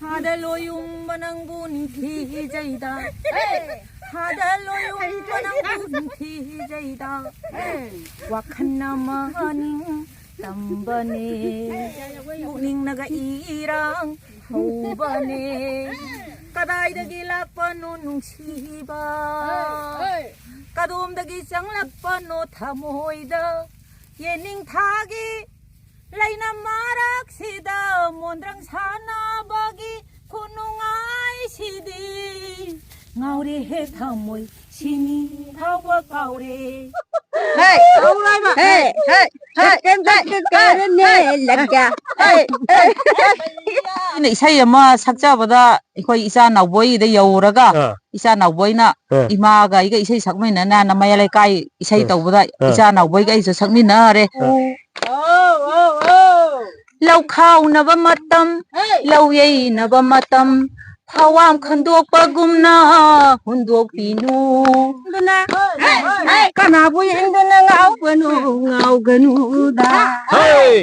하달로용 만왕분 기자이다 하달로용 만왕분 기자이다 와칸나마닝 담바네 무닝 나가 이랑 하우바네 까다이다기 락바노 뭉치바 까돔다기 짱락바노 타모이다 예닝 타기 라이나 마락시다 몬드랑 사나바기 군웅아이 시디 ngau리 해타모이 신이 하와 가오리 Hey, hey, hey, hey, lagya. Hey, hey. Isay ama sakjabada ikoi isa nawboi de yauraga isa nawboi na ima ga iga isay sakmina na namayalay kai isay tawbada isa nawboi ga isa sakmina re law khaw na ba matam law yai na ba matam Hawam khandok pagumna hundok pinu duna kana bu ing duna ngau ganu da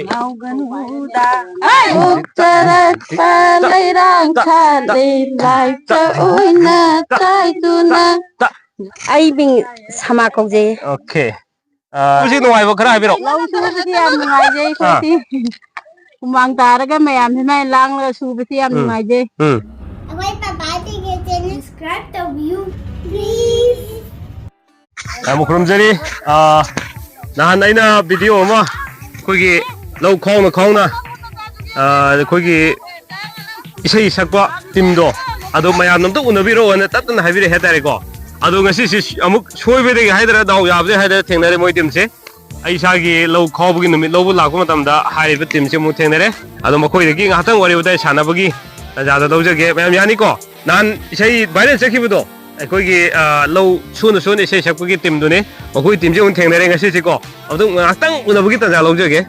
ngau ganu da uktarat palairang khale lai cha oina tai duna Ai bing sama kong je. Okay. Susi nuai ba khara biro. lau su bi am ngai je khoti kumang taraga mayam thai lang la su bi am ngai je Wait, Papa, subscribe the view, please. Mukrum jari. Nahan aina video ma. Koigi lau khong na. Koigi isai sakwa timdo. Ado mayam nam to unabiro ane tatan habire hetare ko. Ado ngasi si amuk shoi bede haidara dau yabde haidara thengnare moi timse. Ai sagi lau khawbugi numit lau bu lakwa matamda hariba timse mu thengnare. Ado makoi degi ngatang wari udai sanabagi ज़्यादा दौज के ma'am यानी को नान इसे बाइरन चखिबदो अखोगी लो सुन इसे सकपगी team दुने अखोई team जे उन थेंगनरे ngasi को अदु ngakhtang unabagi ta लौज के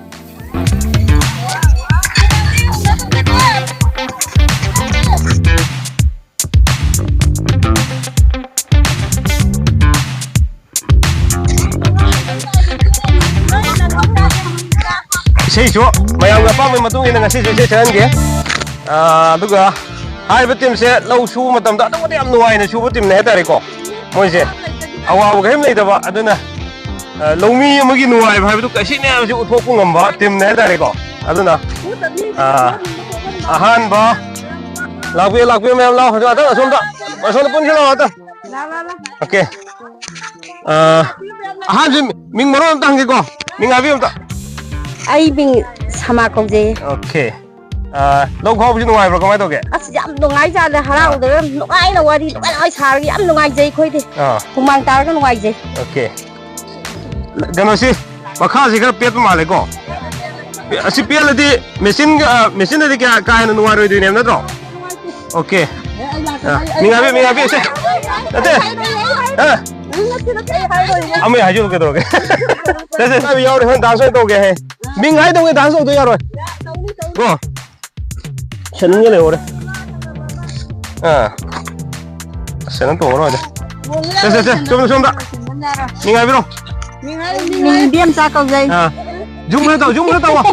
इसे जो ma'am ga pa mai matung ina ngasi se chan ge aduga hai batim se lau su matam da da yam nuai na su batim ne tare ko moi se awa ga hem nei da ba aduna lomi amagi nuai ba du kasi ne su uthok ngam ba tim ne tare ko aduna ahan ba lakwe mem lau ha da asom da pun chalo ta okay ahan je ming maro tang ge ko ming abi am ta Ai bing sama kong je. okay lau khâu chứ ngoài rồi có mấy đâu kìa Yam nungai ja le harau de nungai na wari nungai sar yam nungai je khoi de. Kumang tar ka nungai je. okay gano si makha si kar pet ma le ko asi pet la di machine de kya ka na nuai roi du ne na to okay mingabi se ate ami haju ke do ke se sai yaw de han dan sai to ke he mingai to ke dan so to ya rồi go chân cái này rồi sẽ nó tổ rồi đây chôm đã mình ai biết không mình biếm ra câu dây dùng hết tàu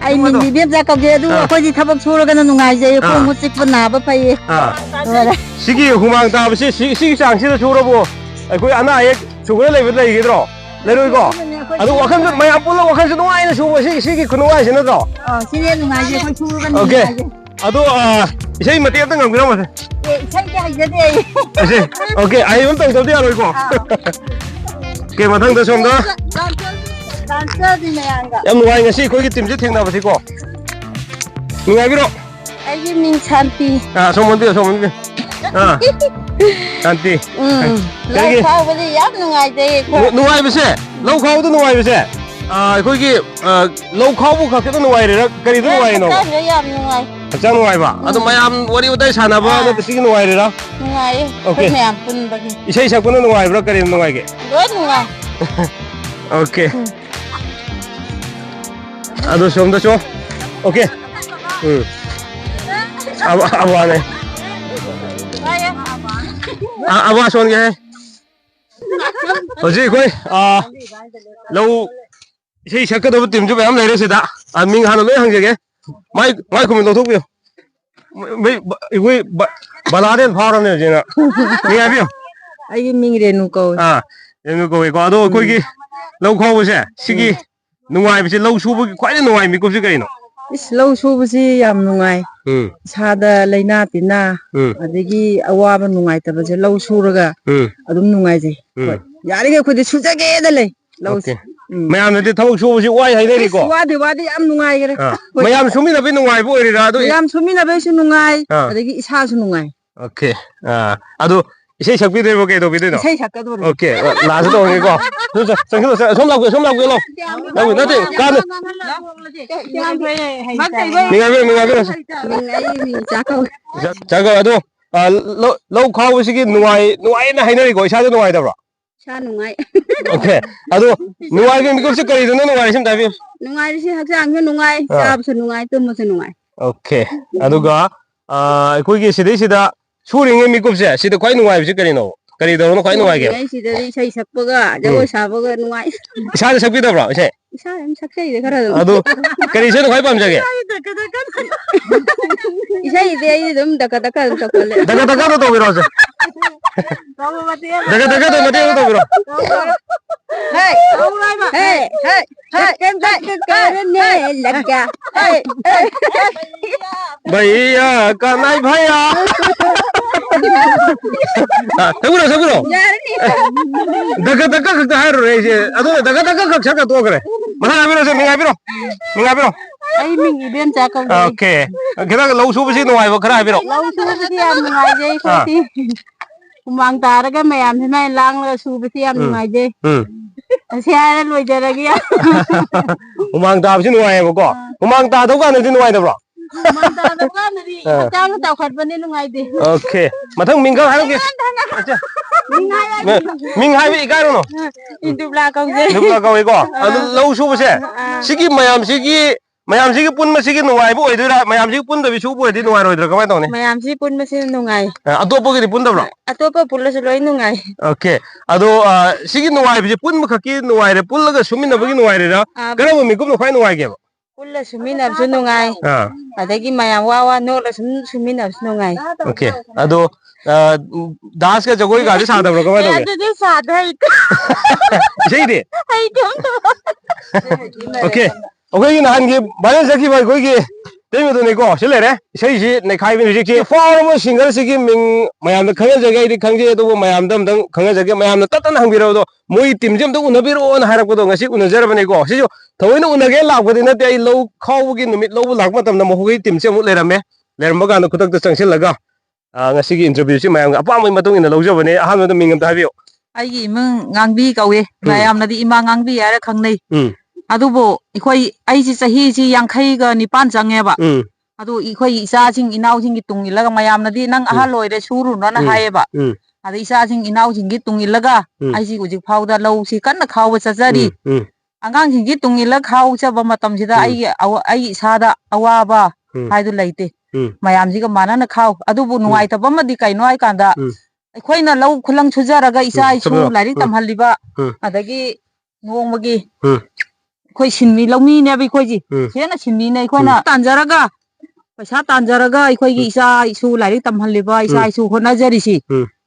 ai mình biếm ra câu dây đúng có gì thắp xuống cái nó ngai dây không một chiếc vân nào bắp hay 시기 후망 다 없이 시기 장치도 주로보 거기 하나 아예 주고를 내버려 이기더라 내려 이거 아주 와칸도 많이 아플로 와칸도 노아이는 주고 시기 그 노아이는 더 시기 ngai dây không xuống cái 오케이 아도 이제 뭐 뛰었던 건 그런 거지 sai cái hay đấy 이제 오케이 아이 운동 더 돼야 이거 오케이 마탕도 좀 더 dancer thì mày ăn cả em ngoài ngày xí 거기 팀지 탱나 보시고 누가 비로 ai mình chanti 소문디요 chanti lâu sau bây giờ áp ngai dây 누가 입으세 로카우도 누가 입으세 거기 로카우 갖게도 누가 이래라 그리도 누가 이노 짱 누가 입아 아도 마얌 워리 우다이 사나봐 너 비기 누가 이래라 ngai 오케이 mày ăn pun bagi 이세 샤고는 누가 입으라 그리 누가 이게 ngai 오케이 아도 좀 더 줘 오케이 아부하네 아부하 손 게 어지 거기 lâu khi sẽ có đầu tìm cho em này đây sẽ đã mình hà nội hàng gì cái mai mai cùng mình đầu thuốc biểu ꯑꯩꯈꯣꯏ ꯕꯂꯥꯗꯦꯟ ꯐꯥꯎꯔꯕꯅꯦ ꯍꯧꯖꯤꯛꯅ ꯅꯨꯡꯉꯥꯏꯕꯤꯌꯨ ꯑꯩꯒꯤ ꯃꯤꯡ ꯔꯦꯅꯨ ꯀꯧꯏ ꯔꯦꯅꯨ ꯀꯧꯏꯀꯣ ꯑꯗꯣ ꯑꯩꯈꯣꯏꯒꯤ ꯂꯧ ꯈꯥꯎꯕꯁꯦ ꯁꯤꯒꯤ ꯅꯨꯡꯉꯥꯏꯕꯁꯦ ꯂꯧ ꯁꯨꯕꯒꯤ ꯈ꯭ꯋꯥꯏꯗꯒꯤ ꯅꯨꯡꯉꯥꯏꯕ ꯃꯤꯀꯨꯞꯁꯤ ꯀꯩꯅꯣ ꯏꯁ ꯂꯧ ꯁꯨꯕꯁꯤ ꯌꯥꯝ ꯅꯨꯡꯉꯥꯏ ꯏꯁꯥꯗ ꯂꯩꯅꯥ ꯇꯤꯟꯅꯥ ꯑꯗꯒꯤ ꯑꯋꯥꯕ ꯅꯨꯡꯉꯥꯏꯇꯕꯁꯦ ꯂꯧ ꯁꯨꯔꯒ ꯑꯗꯨꯝ ꯅꯨꯡꯉꯥꯏꯖꯩ ꯍꯣꯏ ꯌꯥꯔꯤꯉꯩ ꯑꯩꯈꯣꯏꯗꯤ ꯁꯨꯖꯒꯦꯗ ꯂꯩ ꯂꯧꯁꯦ ꯃꯌꯥꯝꯅꯗꯤ ꯊꯕꯛ ꯁꯨꯕꯁꯤ ꯋꯥꯏ ꯍꯥꯏꯅꯔꯤꯀꯣ ꯋꯥꯗꯤ ꯌꯥꯝ ꯅꯨꯡꯉꯥꯏꯈ꯭ꯔꯦ ꯃꯌꯥꯝ ꯁꯨꯃꯤꯟꯅꯕꯩ ꯅꯨꯡꯉꯥꯏꯕ ꯑꯣꯏꯔꯤꯔꯥ ꯑꯗꯨ ꯃꯌꯥꯝ ꯁꯨꯃꯤꯟꯅꯕꯩꯁꯨ ꯅꯨꯡꯉꯥꯏ ꯑꯗꯒꯤ ꯏꯁꯥꯁꯨ ꯅꯨꯡꯉꯥꯏ ꯑꯣꯀꯦ ꯑꯗꯨ ꯏꯁꯩ ꯁꯛꯄꯤꯗꯣꯏꯕ ꯀꯩꯗꯧꯕꯤꯗꯣꯏꯅꯣ ꯏꯁꯩ ꯁꯛꯀꯗꯧꯔꯤ ꯑꯣꯀꯦ ꯂꯥꯁꯇ ꯇꯧꯔꯒꯦꯀꯣ ꯆꯪꯁꯤꯜꯂꯣ ꯁꯣꯝ ꯂꯥꯛꯄꯤꯌꯨ ꯅꯠꯇꯦ ꯀꯥꯟꯅ ꯃꯤꯉꯥꯏꯕꯤꯔꯣ ꯆꯥꯛꯀꯧ ꯑꯗꯣ ꯂꯧ ꯈꯥꯎꯕꯁꯤꯒꯤ ꯅꯨꯡꯉꯥꯏꯅ ꯍꯥꯏꯅꯔꯤꯀꯣ ꯏꯁꯥꯗ ꯅꯨꯡꯉꯥꯏꯇꯕ꯭ꯔꯣ ꯏꯁꯥ ꯅꯨꯡꯉꯥꯏ ꯑꯣꯀꯦ ꯑꯗꯣ ꯅꯨꯡꯉꯥꯏꯕ ꯃꯤꯀꯨꯞꯁꯤ ꯀꯔꯤꯗꯨꯅ ꯅꯨꯡꯉꯥꯏꯔꯤ ꯁꯤꯝꯇ ꯍꯥꯏꯕꯤꯌꯨ ꯅꯨꯡꯉꯥꯏꯔꯤꯁꯤ ꯍꯛꯆꯥꯡꯁꯨ ꯅꯨꯡꯉꯥꯏ ꯆꯥꯕꯁꯨ ꯅꯨꯡꯉꯥꯏ ꯇꯨꯝꯕꯁꯨ ꯅꯨꯡꯉꯥꯏ ꯑꯣꯀꯦ ꯑꯗꯨꯒ ꯑꯩꯈꯣꯏꯒꯤ ꯁꯤꯗꯩꯁꯤꯗ ꯁꯨꯔꯤꯉꯩ ꯃꯤꯀꯨꯞꯁꯦ ꯁꯤꯗ ꯈ꯭ꯋꯥꯏ ꯅꯨꯡꯉꯥꯏꯕꯁꯤ ꯀꯔꯤꯅꯣ ꯀꯔꯤꯗꯧꯔꯅꯣ ꯈ꯭ꯋꯥꯏ ꯅꯨꯡꯉꯥꯏꯒꯦꯕ ꯁꯤꯗꯗꯤ ꯏꯁꯩ ꯁꯛꯄꯒ ꯖꯒꯣꯏ ꯁꯥꯕꯒ ꯅꯨꯡꯉꯥꯏ ꯏꯁꯥꯗ ꯁꯛꯄꯤꯗꯕ꯭ꯔꯣ ꯏꯁꯩ ꯏꯁꯥ ꯌꯥꯝ ꯁꯛꯆꯩꯗ ꯈꯔ ꯑꯗꯨꯝ ꯑꯗꯨ ꯀꯔꯤ ꯏꯁꯩꯅ ꯈ꯭ꯋꯥꯏ ꯄꯥꯝꯖꯒꯦ ꯏꯁꯩꯗꯤ ꯑꯩꯗꯤ ꯑꯗꯨꯝ ꯗꯀ ꯗꯀ ꯑꯗꯨꯝ ꯇꯧꯈꯠꯂꯦ ꯗꯒ ꯗꯒꯗ ꯇꯧꯕꯤꯔꯣꯁꯦ ꯗꯒ ꯗꯒꯗ ꯃꯇꯦꯛ ꯑꯃ ꯇꯧꯕꯤꯔꯣ भैया कनाई भैया सगुरो दगा दगा खक्ता हारो रे जे अदो दगा दगा खक छका तो करे मथा आबिरो से मिंगाबिरो ꯑꯩ ꯃꯤꯡ ꯏꯕꯦꯝ ꯆꯥꯀꯧ ओके खरा लौ सुबसि नुवाइबो खरा आबिरो ꯂꯧ ꯁꯨꯕꯁꯤ ꯌꯥꯝ ꯅꯨꯡꯉꯥꯏꯖꯩ ꯑꯩꯈꯣꯏꯗꯤ ꯍꯨꯃꯥꯡ ꯇꯥꯔꯒ ꯃꯌꯥꯝ ꯁꯨꯃꯥꯏꯅ ꯂꯥꯡꯂꯒ ꯁꯨꯕꯁꯤ ꯌꯥꯝ ꯅꯨꯡꯉꯥꯏꯖꯩ ꯑꯁꯤ ꯍꯥꯏꯔ ꯂꯣꯏꯖꯔꯒꯦ हुमांग ताबसि नुवाइबो हुमांग तादौ कानदि नुवाइदब्रो ꯍꯨꯃꯥꯡ ꯇꯥꯗꯕ ꯀꯥꯟꯗꯗꯤ ꯍꯛꯆꯥꯡ ꯆꯥꯎꯈꯠꯄꯅꯤ ꯅꯨꯡꯉꯥꯏꯇꯦ ओके मथंग मिंगा हारगे मिंग हाइबे इकारोनो ꯏꯟꯗꯨꯕ꯭ꯂꯥ ꯀꯧꯖꯩ ꯅꯨꯄꯥ ꯀꯧꯏꯀꯣ ꯑꯗꯨ ꯂꯧ ꯁꯨꯕꯁꯦ ꯁꯤꯒꯤ ꯃꯌꯥꯝꯁꯤꯒꯤ ꯄꯨꯟꯕꯁꯤꯒꯤ ꯅꯨꯡꯉꯥꯏꯕ ꯑꯣꯏꯗꯣꯏꯔꯥ ꯃꯌꯥꯝꯁꯤꯒꯤ ꯄꯨꯟꯗꯕꯤ ꯁꯨꯕ ꯑꯣꯏꯔꯗꯤ ꯅꯨꯡꯉꯥꯏꯔꯣꯏꯗ꯭ꯔꯥ ꯀꯃꯥꯏꯅ ꯇꯧꯅꯤ ꯃꯌꯥꯝꯁꯤ ꯄꯨꯟꯕꯁꯤ ꯅꯨꯡꯉꯥꯏ ꯑꯇꯣꯞꯄꯒꯤꯗꯤ ꯄꯨꯟꯗꯕ꯭ꯔꯣ ꯑꯇꯣꯞꯄ ꯄꯨꯜꯂꯁꯨ ꯂꯣꯏ ꯅꯨꯡꯉꯥꯏ ओके अदो सिगी नुवाइबजे पुन्म खकी नुवाइरे पुल्लगा सुमिनबगी नुवाइरेरा करम मिकुम ख्वाइ नुवाइगेबा ꯄꯨꯜꯂ ꯁꯨꯃꯤꯟꯅꯕꯁꯨ ꯅꯨꯡꯉꯥꯏ ꯑꯗꯒꯤ ꯃꯌꯥꯝ ꯋꯥ ꯅꯣꯛꯂ ꯁꯨꯝ ꯁꯨꯃꯤꯟꯅꯕꯁꯨ ꯅꯨꯡꯉꯥꯏ ओके अदो दास का जगोई गादी सादब्रो कमाय दोगे ꯑꯗꯨꯗꯤ ꯁꯥꯗ ꯍꯩꯇꯦ इसेइदे ꯍꯩꯇꯦ ओके ओखोई नहानगी बाले जकी बाय कोई तेमदुनेको सिलेरे इसेइसि नेखाइबि हुजिकि फॉर्म सिंगर सिगी मिंग मयाम द खंगे जगे इदि खंगे दो मयाम दम दम खंगे जगे मयाम ततन हंबिरो दो मोई टीम जेम दो उनबिरो न हारको दो ngasi उनजरबनेको सिजो थवैन उनगे लाबदि नते आई लौ खावगी निमित लौ लाक मतम न मोहगी टीम से मु लेरमे लेरमगा न खुतक चंगसिलगा ngasi gi interview si mayam apamai matung ina lojabane ahan da mingam ta habiyo ꯑꯩꯒꯤ ꯏꯃꯨꯡ ꯉꯥꯡꯕꯤ ꯀꯧꯏ ꯃꯌꯥꯝꯅꯗꯤ ꯏꯃꯥ ꯉꯥꯡꯕꯤ ꯍꯥꯏꯔ ꯈꯪꯅꯩ ꯑꯗꯨꯕꯨ ꯑꯩꯁꯤ ꯆꯍꯤꯁꯤ 59 ꯆꯪꯉꯦꯕ ꯑꯗꯨ ꯑꯩꯈꯣꯏꯒꯤ ꯏꯆꯥꯁꯤꯡ ꯏꯅꯥꯎꯁꯤꯡꯒꯤ ꯇꯨꯡꯏꯜꯂꯒ ꯃꯌꯥꯝꯅꯗꯤ ꯅꯪ ꯑꯍꯜ ꯑꯣꯏꯔꯦ ꯁꯨꯔꯨꯅꯣꯅ ꯍꯥꯏꯌꯦꯕ ꯑꯗ ꯏꯆꯥꯁꯤꯡ ꯏꯅꯥꯎꯁꯤꯡꯒꯤ ꯇꯨꯡ ꯏꯜꯂꯒ ꯑꯩꯁꯤ ꯍꯧꯖꯤꯛ ꯐꯥꯎꯗ ꯂꯧꯁꯤ ꯀꯟꯅ ꯈꯥꯎꯕ ꯆꯠꯆꯔꯤ ꯑꯉꯥꯡꯁꯤꯡꯒꯤ ꯇꯨꯡ ꯏꯜꯂꯒ ꯈꯥꯎꯖꯕ ꯃꯇꯝꯁꯤꯗ ꯑꯩꯒꯤ ꯏꯁꯥꯗ ꯑꯋꯥꯕ ꯍꯥꯏꯗꯨ ꯂꯩꯇꯦ ꯃꯌꯥꯝꯁꯤꯒ ꯃꯥꯟꯅꯅ ꯈꯥꯎ ꯑꯗꯨꯕꯨ ꯅꯨꯡꯉꯥꯏꯇꯕ ꯑꯃꯗꯤ ꯀꯩꯅꯣ ꯍꯥꯏ ꯀꯥꯟꯗ ꯑꯩꯈꯣꯏꯅ ꯂꯧ ꯈꯨꯂꯪ ꯁꯨꯖꯔꯒ ꯏꯆꯥ ꯏꯁꯨ ꯂꯥꯏꯔꯤꯛ ꯇꯝꯍꯜꯂꯤꯕ ꯑꯗꯒꯤ ꯅꯣꯡꯃꯒꯤ ꯑꯩꯈꯣꯏ ꯁꯤꯟꯃꯤ ꯂꯧꯃꯤꯅꯦꯕ ꯑꯩꯈꯣꯏꯁꯤ ꯍꯦꯟꯅ ꯁꯤꯟꯃꯤꯅꯦ ꯑꯩꯈꯣꯏꯅ ꯇꯥꯟꯖꯔꯒ ꯄꯩꯁꯥ ꯇꯥꯟꯖꯔꯒ ꯑꯩꯈꯣꯏꯒꯤ ꯏꯆꯥ ꯏꯁꯨ ꯂꯥꯏꯔꯤꯛ ꯇꯝꯍꯜꯂꯤꯕ ꯏꯆꯥ ꯏꯁꯨ ꯍꯣꯠꯅꯖꯔꯤꯁꯤ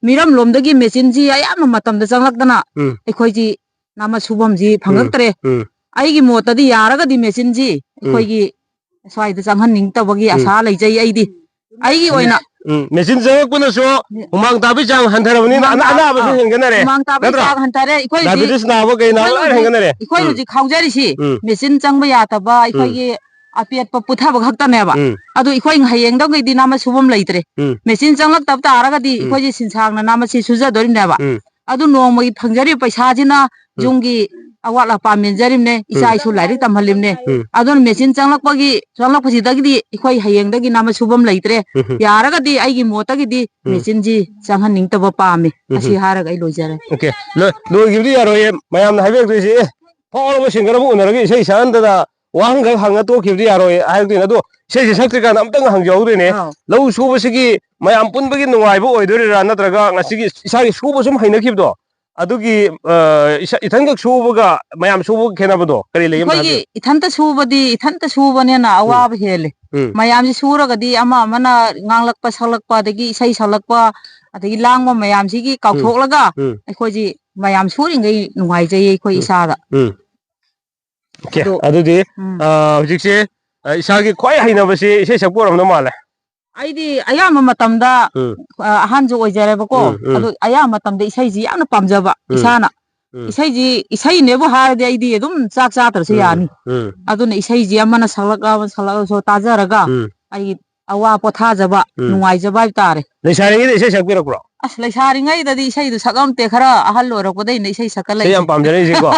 ꯃꯤꯔꯝꯂꯣꯝꯗꯒꯤ ꯃꯦꯆꯤꯟꯁꯤ ꯑꯌꯥꯝꯕ ꯃꯇꯝꯗ ꯆꯪꯂꯛꯇꯅ ꯑꯩꯈꯣꯏꯁꯤ ꯅꯥꯃ ꯁꯨꯐꯝꯁꯤ ꯐꯪꯉꯛꯇ꯭ꯔꯦ ꯑꯩꯒꯤ ꯃꯣꯠꯇꯗꯤ ꯌꯥꯔꯒꯗꯤ ꯃꯦꯆꯤꯟꯁꯤ ꯑꯩꯈꯣꯏꯒꯤ ꯁ꯭ꯋꯥꯏꯗ ꯆꯪꯍꯟꯅꯤꯡꯗꯕꯒꯤ ꯑꯁꯥ ꯂꯩꯖꯩ ꯑꯩꯗꯤ ꯑꯩꯒꯤ ꯑꯣꯏꯅ मेसिन जगपुनसो हुमांग ताबि चांग हंथरबनि अनाबसु हेंगनरे हुमांग ताबि चांग हंथरे इखोइ डायबिटीज नाबो गैना हेंगनरे इखोइ हुजि खावजरिसि मेसिन चंगबा यातबा इखोइगी अपेटप पुथाब खक्तनेबा अदु इखोइ हयेंदगैदि नाम सुबम लैत्रे मेसिन चंगलक तब तारगदि इखोइजि सिनसांगना नामसि सुजदोरिनेबा अदु नोंमगि फंगजरि पैसाजिना जुंगी अवाट अपा मेंजरिमने इचा इसु लाइरिक तमहलिमने अदुन मेसिन चंगलकपसिदगदि इखोइ हयेंदगि नाम सुबम लैत्रे यारगदि आइगी मोतगदि मेसिनजि चंगहनिंगतब पामे असि हारग आई लोइजरे ओके लोगिबदि यारोय मयाम हाइबेक्रिसि फॉलो सिंगरबु उनरगि इसे सानददा वाहंग हंग तोखिबदि यारोय हाइबदि अदु इसे सक्तिकान अमतंग हंगजौदुने लौ सुबसिगी मयाम पुनबगि नुवाइबो ओइदोरिरा नत्रगा ngasiगी isaगी सुबसुम हैनखिबदो ꯑꯗꯨꯒꯤ ꯏꯊꯟꯈꯛ ꯁꯨꯕꯒ ꯃꯌꯥꯝ ꯁꯨꯕꯒ ꯈꯦꯠꯅꯕꯗꯣ ꯀꯔꯤ ꯂꯩ ꯑꯃ ꯑꯩꯈꯣꯏꯒꯤ ꯏꯊꯟꯇ ꯁꯨꯕꯅꯦꯅ ꯑꯋꯥꯕ ꯍꯦꯜꯂꯦ ꯃꯌꯥꯝꯁꯤ ꯁꯨꯔꯒꯗꯤ ꯑꯃꯅ ꯉꯥꯡꯂꯛꯄ ꯁꯛꯂꯛꯄ ꯑꯗꯒꯤ ꯏꯁꯩ ꯁꯛꯂꯛꯄ ꯑꯗꯒꯤ ꯂꯥꯡꯕ ꯃꯌꯥꯝꯁꯤꯒꯤ ꯀꯥꯎꯊꯣꯛꯂꯒ ꯑꯩꯈꯣꯏꯁꯤ ꯃꯌꯥꯝ ꯁꯨꯔꯤꯉꯩ ꯅꯨꯡꯉꯥꯏꯖꯩꯌꯦ ꯑꯩꯈꯣꯏ ꯏꯁꯥꯗ ꯑꯗꯨꯗꯤ ꯍꯧꯖꯤꯛꯁꯦ ꯏꯁꯥꯒꯤ ꯈ꯭ꯋꯥꯏ ꯍꯩꯅꯕꯁꯤ ꯏꯁꯩ ꯁꯛꯄ ꯑꯣꯏꯔꯝꯗꯧ ꯃꯥꯜꯂꯦ ꯑꯩꯗꯤ ꯑꯌꯥꯝꯕ ꯃꯇꯝꯗ ꯑꯍꯟꯁꯨ ꯑꯣꯏꯖꯔꯦꯕꯀꯣ ꯑꯗꯨ ꯑꯌꯥꯝꯕ ꯃꯇꯝꯗ ꯏꯁꯩꯁꯤ ꯌꯥꯝꯅ ꯄꯥꯝꯖꯕ ꯏꯁꯥꯅ ꯏꯁꯩꯅꯦꯕꯨ ꯍꯥꯏꯔꯗꯤ ꯑꯩꯗꯤ ꯑꯗꯨꯝ ꯆꯥꯛ ꯆꯥꯗ꯭ꯔꯁꯨ ꯌꯥꯅꯤ ꯑꯗꯨꯅ ꯏꯁꯩꯁꯤ ꯑꯃꯅ ꯁꯛꯂꯛꯑꯁꯨ ꯇꯥꯖꯔꯒ ꯑꯩ ꯑꯋꯥ ꯄꯣꯊꯥꯖꯕ ꯅꯨꯡꯉꯥꯏꯖꯕ ꯍꯥꯏꯇꯥꯔꯦ ꯂꯩꯁꯥꯔꯤꯉꯩꯗ ꯏꯁꯩ ꯁꯛꯄꯤꯔꯛꯄ꯭ꯔꯣ ꯑꯁ ꯂꯩꯁꯥꯔꯤꯉꯩꯗꯗꯤ ꯏꯁꯩꯗꯨ ꯁꯛꯑꯝꯇꯦ ꯈꯔ ꯑꯍꯜ ꯑꯣꯏꯔꯛꯄꯗꯩꯅ ꯏꯁꯩ ꯏꯁꯩ ꯁꯛꯀꯠꯂꯛꯏꯁꯦ ꯌꯥꯝ ꯄꯥꯝꯖꯔꯛꯏꯁꯤꯀꯣ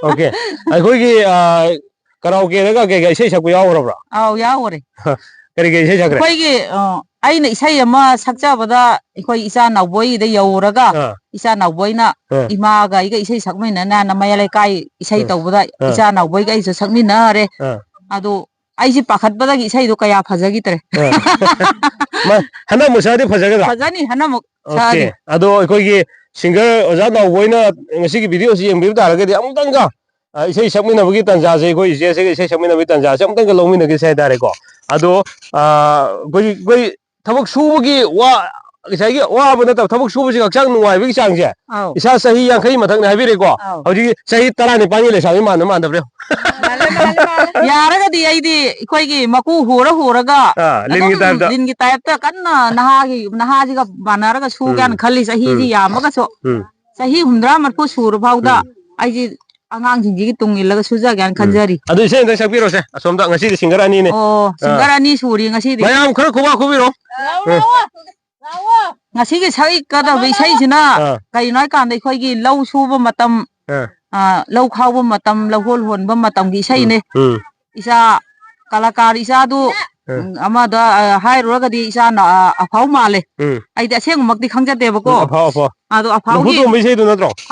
ꯑꯣꯀꯦ ꯑꯩꯈꯣꯏꯒꯤ ꯀꯔꯥꯎꯀꯦꯗꯒ ꯀꯩꯀꯥ ꯏꯁꯩ ꯁꯛꯄ ꯌꯥꯎꯈ꯭ꯔꯕ꯭ꯔꯥ ꯑꯥꯎ ꯌꯥꯎꯈꯔꯦ ꯀꯔꯤ ꯏꯁꯩ ꯁꯛꯈ꯭ꯔꯦ ꯑꯩꯈꯣꯏꯒꯤ ꯑꯩꯅ ꯏꯁꯩ ꯑꯃ ꯁꯛꯆꯕꯗ ꯑꯩꯈꯣই ꯏꯆꯥ ꯅꯥꯎꯕꯣꯏꯒꯤꯗ ꯌꯧꯔꯒ ꯏꯆꯥ ꯅꯥꯎꯕꯣꯏꯅ ꯏꯃꯥꯒ ꯑꯩꯒ ꯏꯁꯩ ꯁꯛꯃꯤꯟꯅꯅ ꯃꯌꯥꯏ ꯂꯩꯀꯥꯏ ꯏꯁꯩ ꯇꯧꯕꯗ ꯏꯆꯥ ꯅꯥꯎꯕꯣꯏꯒ ꯑꯩꯁꯨ ꯁꯛꯃꯤꯟꯅꯔꯦ ꯑꯗꯣ ꯑꯩꯁꯤ ꯄꯥꯈꯠꯄꯗꯒꯤ ꯏꯁꯩꯗꯣ ꯀꯌꯥ ꯐꯖꯈꯤꯗ꯭ꯔꯦ ꯍꯟꯗꯛ ꯑꯃꯨꯛ ꯁꯛꯑꯗꯤ ꯐꯖꯒꯗ꯭ꯔꯥ ꯐꯖꯅꯤ ꯍꯟꯗꯛꯃꯨꯛ ꯑꯣꯀꯦ ꯑꯗꯣ ꯑꯩꯈꯣꯏꯒꯤ ꯁꯤꯡꯒꯔ ꯑꯣꯖꯥ ꯅꯥꯎꯕꯣꯏꯅ ꯉꯁꯤꯒꯤ ꯚꯤꯗꯤꯑꯣꯁꯤ ꯌꯦꯡꯕꯤꯕ ꯇꯥꯔꯒꯗꯤ ꯑꯃꯨꯛꯇꯪꯒ ꯏꯁꯩ ꯁꯛꯃꯤꯟꯅꯕꯒꯤ ꯇꯥꯟꯖꯥꯁꯦ ꯑꯩꯈꯣꯏ ꯏꯆꯦꯁꯤꯒ ꯏꯁꯩ ꯁꯛꯃꯤꯟꯅꯕꯒꯤ ꯇꯥꯟꯖꯥꯁꯦ ꯑꯃꯨꯛꯇꯪꯒ ꯂꯧꯃꯤꯟꯅꯈꯤꯁꯦ ꯍꯥꯏꯇꯥꯔꯦꯀꯣ ꯑꯗꯣ ꯑꯩꯈꯣꯏ ꯊꯕꯛ ꯁꯨꯕꯒꯤ ꯉꯁꯥꯏꯒꯤ ꯋꯥꯕ ꯅꯠꯇꯕ ꯊꯕꯛ ꯁꯨꯕꯁꯤ ꯍꯛꯆꯥꯡ ꯅꯨꯡꯉꯥꯏꯕꯒꯤ ꯆꯥꯡꯁꯦ ꯏꯁꯥ ꯆꯍꯤ 50 ꯃꯊꯛꯅꯦ ꯍꯥꯏꯕꯤꯔꯦꯀꯣ ꯍꯧꯖꯤꯛ ꯆꯍꯤ 19ꯒꯤ ꯂꯩꯁꯥꯕꯤ ꯃꯥꯟꯗꯕ꯭ꯔꯣ ꯌꯥꯔꯒꯗꯤ ꯑꯩꯗꯤ ꯑꯩꯈꯣꯏꯒꯤ ꯃꯀꯨ ꯍꯣꯔꯒ ꯂꯤꯟꯒꯤ ꯇꯥꯏꯞꯇ ꯂꯤꯟꯒꯤ ꯇꯥꯏꯞꯇ ꯀꯟꯅ ꯅꯍꯥꯁꯤꯒ ꯃꯥꯟꯅꯔꯒ ꯁꯨꯒꯦꯅ ꯈꯜꯂꯤ ꯆꯍꯤꯁꯤ ꯌꯥꯝꯃꯒꯁꯨ ꯆꯍꯤ 60-40 ꯁꯨꯔ ꯐꯥꯎꯗ ꯑꯩꯁꯤ ꯑꯉꯥꯡꯁꯤꯡꯁꯤꯒꯤ ꯇꯨꯡ ꯏꯜꯂꯒ ꯁꯨꯖꯒꯦꯅ ꯈꯟꯖꯔꯤ ꯑꯗꯨ ꯏꯁꯩ ꯑꯝꯇ ꯁꯛꯄꯤꯔꯣꯁꯦ ꯑꯁꯣꯝꯗ ꯉꯁꯤꯗꯤ ꯁꯤꯡꯒꯔ ꯑꯅꯤꯅꯦ ꯑꯣ ꯁꯤꯡꯒꯔ ꯑꯅꯤ ꯁꯨꯔꯤ ꯉꯁꯤꯗꯤ ꯃꯌꯥꯝ ꯈꯔ ꯈꯨꯕꯥꯛ ꯈꯨꯕꯤꯔꯣ ꯉꯁꯤꯒꯤ ꯁꯛꯀꯗꯕ ꯏꯁꯩꯁꯤꯅ ꯀꯩꯅꯣ ꯍꯥꯏꯀꯥꯟꯗ ꯑꯩꯈꯣꯏꯒꯤ ꯂꯧ ꯁꯨꯕ ꯃꯇꯝ ꯂꯧ ꯈꯥꯎꯕ ꯃꯇꯝ ꯂꯧꯍꯣꯜ ꯍꯣꯟꯕ ꯃꯇꯝꯒꯤ ꯏꯁꯩꯅꯦ ꯏꯆꯥ ꯀलाꯀꯥꯔ ꯏꯆꯥꯗꯨ ꯑꯃꯗ ꯍꯥꯏꯔꯨꯔꯒꯗꯤ ꯏꯆꯥꯅ ꯑꯐꯥꯎ ꯃꯥꯜꯂꯦ ꯑꯩꯗꯤ ꯑꯁꯦꯡꯕꯃꯛꯇꯤ ꯈꯪꯖꯗꯦꯕꯀோ ꯑꯗꯣ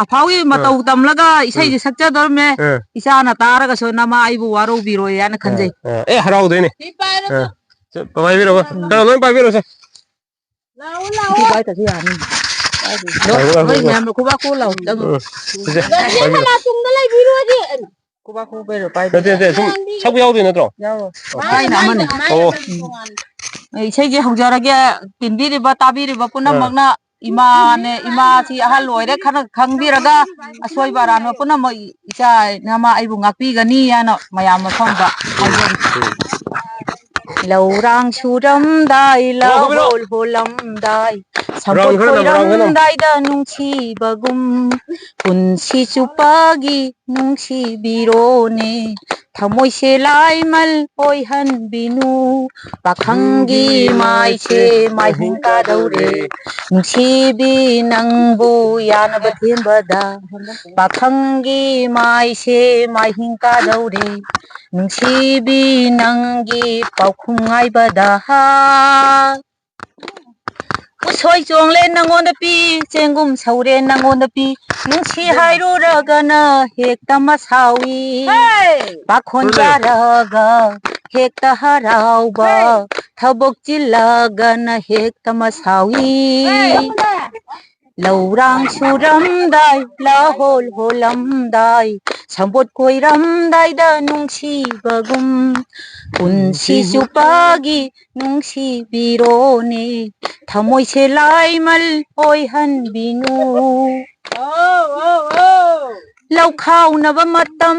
ꯑꯐꯥꯎꯒꯤ ꯃꯇꯧ ꯇꯝꯂꯒ ꯏꯁꯩꯁꯦ ꯁꯛꯆꯗꯧꯔꯃꯦ ꯏꯆꯥꯅ ꯇꯥꯔꯒꯁꯨ ꯅꯃꯥ ꯑꯩꯕꯨ ꯋꯥꯔꯧꯕꯤꯔꯣꯏ ꯍꯥꯏꯅ ꯈꯟꯖꯩ ꯍꯔꯥꯎꯗꯣꯏꯅꯦ ꯄꯥꯏꯕꯤꯔꯣ ꯈꯔ ꯂꯣꯏ ꯄꯥꯏꯕꯤꯔꯣꯁꯦ ꯁꯛꯄ ꯌꯥꯎꯗꯣꯏ ꯅꯠꯇ꯭ꯔꯣ ꯏꯁꯩꯁꯦ ꯍꯧꯖꯔꯒꯦ ꯇꯤꯟꯕꯤꯔꯤꯕ ꯇꯥꯕꯤꯔꯤꯕ ꯄꯨꯝꯅꯃꯛꯅ ꯏꯃꯥꯁꯤ ꯑꯍꯜ ꯑꯣꯏꯔꯦ ꯈꯔ ꯈꯪꯕꯤꯔꯒ ꯑꯁꯣꯏꯕ ꯑꯔꯥꯟꯕ ꯄꯨꯝꯅꯃꯛ ꯏꯆꯥ ꯅꯃꯥ ꯑꯩꯕꯨ ꯉꯥꯛꯄꯤꯒꯅꯤ ꯍꯥꯏꯅ ꯃꯌꯥꯝ ꯃꯐꯝꯗ ꯍꯥꯏꯖꯔꯤ ꯂꯧꯔꯥꯡ ꯁꯨꯔꯝꯗꯥꯏ ꯂꯧꯍꯣꯜ ꯍꯣꯜꯂꯝꯗꯥꯏ ꯁꯝꯄꯣꯠ ꯈꯣꯏꯔꯝꯗꯥꯏꯗ ꯅꯨꯡꯁꯤꯕꯒꯨꯝ ꯄꯨꯟꯁꯤ ꯆꯨꯞꯄꯒꯤ ꯅꯨꯡꯁꯤꯕꯤꯔꯣꯅꯦ ꯊꯃꯣꯏꯁꯦ ꯂꯥꯏꯃꯜ ꯑꯣꯏꯍꯟꯕꯤꯅꯨ ꯄꯥꯈꯪꯒꯤ ꯃꯥꯏꯁꯦ ꯃꯥꯏꯍꯤꯡ ꯀꯥꯗꯧꯔꯦ ꯅꯨꯡꯁꯤꯕꯤ ꯅꯪꯕꯨ ꯌꯥꯅꯕ ꯊꯦꯝꯕꯗ ꯄꯥꯈꯪꯒꯤ ꯃꯥꯏꯁꯦ ꯃꯥꯏꯍꯤꯡ ꯀꯥꯗꯧꯔꯦ ꯅꯨꯡꯁꯤꯕꯤ ꯅꯪꯒꯤ ꯄꯥꯎꯈꯨꯝ ꯉꯥꯏꯕꯗ ꯎꯁꯣꯏ ꯆꯣꯡꯂꯦ ꯅꯪꯉꯣꯟꯗ ꯄꯤ ꯆꯦꯡꯒꯨꯝ ꯁꯧꯔꯦ ꯅꯪꯉꯣꯟꯗ ꯄꯤ ꯅꯨꯡꯁꯤ ꯍꯥꯏꯔꯨꯔꯒꯅ ꯍꯦꯛꯇ ꯃꯁꯥꯎꯏ ꯄꯥꯈꯣꯟ ꯆꯥꯔꯒ ꯍꯦꯛꯇ ꯍꯔꯥꯎꯕ ꯊꯕꯛ ꯆꯤꯜꯂꯒꯅ ꯍꯦꯛꯇ ꯃꯁꯥꯎꯏ ꯂꯧꯔꯥꯡ ꯁꯨꯔꯝꯗꯥꯏ ꯂꯧꯍꯣꯜ ꯍꯣꯜꯂꯝꯗꯥꯏ ꯁꯝꯄꯣꯠ ꯈꯣꯏꯔꯝꯗꯥꯏꯗ ꯅꯨꯡꯁꯤꯕꯒꯨꯝ ꯄꯨꯟꯁꯤ ꯆꯨꯞꯄꯒꯤ ꯅꯨꯡꯁꯤꯕꯤꯔꯣꯅꯦ ꯊꯃꯣꯏꯁꯦ ꯂꯥꯏꯃꯜ ꯑꯣꯏꯍꯟꯕꯤꯅꯨ ꯂꯧ ꯈꯥꯎꯅꯕ ꯃꯇꯝ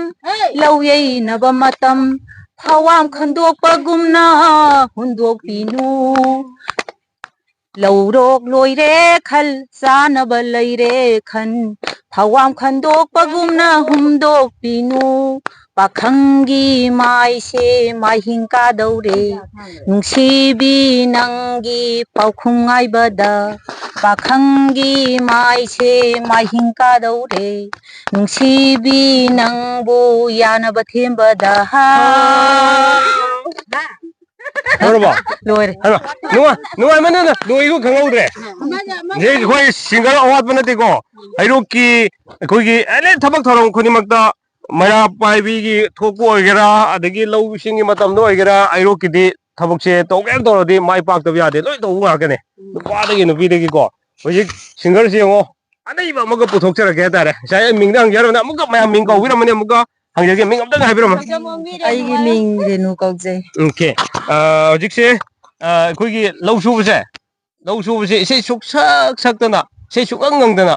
ꯂꯧ ꯌꯩꯅꯕ ꯃꯇꯝ ꯐꯧꯋꯥꯝ ꯈꯟꯗꯣꯛꯄꯒꯨꯝꯅ ꯍꯨꯟꯗꯣꯛꯄꯤꯅꯨ ꯂꯧꯔꯣꯛ ꯂꯣꯏꯔꯦ ꯈꯜ ꯆꯥꯅꯕ ꯂꯩꯔꯦ ꯈꯟ ꯐꯧꯋꯥꯝ ꯈꯟꯗꯣꯛꯄꯒꯨꯝꯅ ꯍꯨꯝꯗꯣꯛꯄꯤꯅꯨ ꯄꯥꯈꯪꯒꯤ ꯃꯥꯏꯁꯦ ꯃꯥꯏꯍꯤꯡ ꯀꯥꯗꯧꯔꯦ ꯅꯨꯡꯁꯤꯕꯤ ꯅꯪꯒꯤ ꯄꯥꯎꯈꯨꯝ ꯉꯥꯏꯕꯗ ꯄꯥꯈꯪꯒꯤ ꯃꯥꯏꯁꯦ ꯃꯥꯏꯍꯤꯡ ꯀꯥꯗꯧꯔꯦ ꯅꯨꯡꯁꯤꯕꯤ ꯅꯪꯕꯨ ꯌꯥꯅꯕ ꯊꯦꯝꯕꯗ ꯂꯣꯏꯔꯦ ꯅꯨꯡꯉꯥꯏꯃꯟꯗꯅ ꯂꯣꯏꯕ ꯈꯪꯍꯧꯗ꯭ꯔꯦ ꯑꯩꯈꯣꯏ ꯁꯤꯡꯒꯔ ꯑꯋꯥꯠꯄ ꯅꯠꯇꯦꯀꯣ ꯍꯩꯔꯣꯛꯀꯤ ꯑꯩꯈꯣꯏꯒꯤ ꯑꯦꯅꯤ ꯊꯕꯛ ꯊꯧꯔꯝ ꯈꯨꯗꯤꯡꯃꯛꯇ ꯃꯩꯔꯥ ꯄꯥꯏꯕꯤꯒꯤ ꯊꯣꯛꯄ ꯑꯣꯏꯒꯦꯔꯥ ꯑꯗꯒꯤ ꯂꯧ ꯏꯁꯤꯡꯒꯤ ꯃꯇꯝꯗ ꯑꯣꯏꯒꯦꯔꯥ ꯍꯩꯔꯣꯛꯀꯤꯗꯤ ꯊꯕꯛꯁꯦ ꯇꯧꯒꯦꯅ ꯇꯧꯔꯗꯤ ꯃꯥꯏ ꯄꯥꯛꯇꯕ ꯌꯥꯗꯦ ꯂꯣꯏ ꯇꯧꯕ ꯉꯥꯛꯇꯅꯦ ꯅꯨꯄꯥꯗꯒꯤ ꯅꯨꯄꯤꯗꯒꯤꯀꯣ ꯍꯧꯖꯤꯛ ꯁꯤꯡꯒꯔꯁꯤ ꯌꯦꯡꯉꯣ ꯑꯅꯩꯕ ꯑꯃꯒ ꯄꯨꯊꯣꯛꯆꯔꯛꯀꯦ ꯍꯥꯏꯇꯥꯔꯦ ꯉꯁꯥꯏ ꯃꯤꯡꯗ ꯍꯪꯖꯔꯕꯅ ꯑꯃꯨꯛꯀ ꯃꯌꯥꯝ ꯃꯤꯡ ꯀꯧꯕꯤꯔꯝꯕꯅꯤ ꯑꯃꯨꯛꯀ ꯍꯪꯖꯒꯦ ꯃꯤꯡ ꯑꯝꯇꯪ ꯍꯥꯏꯕꯤꯔꯝꯃꯣ ꯑꯩꯒꯤ ꯃꯤꯡ ꯔꯦꯅꯨ ꯀꯧꯖꯩ ꯑꯣꯀꯦ ꯍꯧꯖꯤꯛꯁꯦ ꯑꯩꯈꯣꯏꯒꯤ ꯂꯧ ꯁꯨꯕꯁꯦ ꯏꯁꯩ ꯁꯨꯛꯁꯛ ꯁꯛꯇꯅ ꯏꯁꯩ ꯁꯨꯛꯉꯪ ꯉꯪꯗꯅ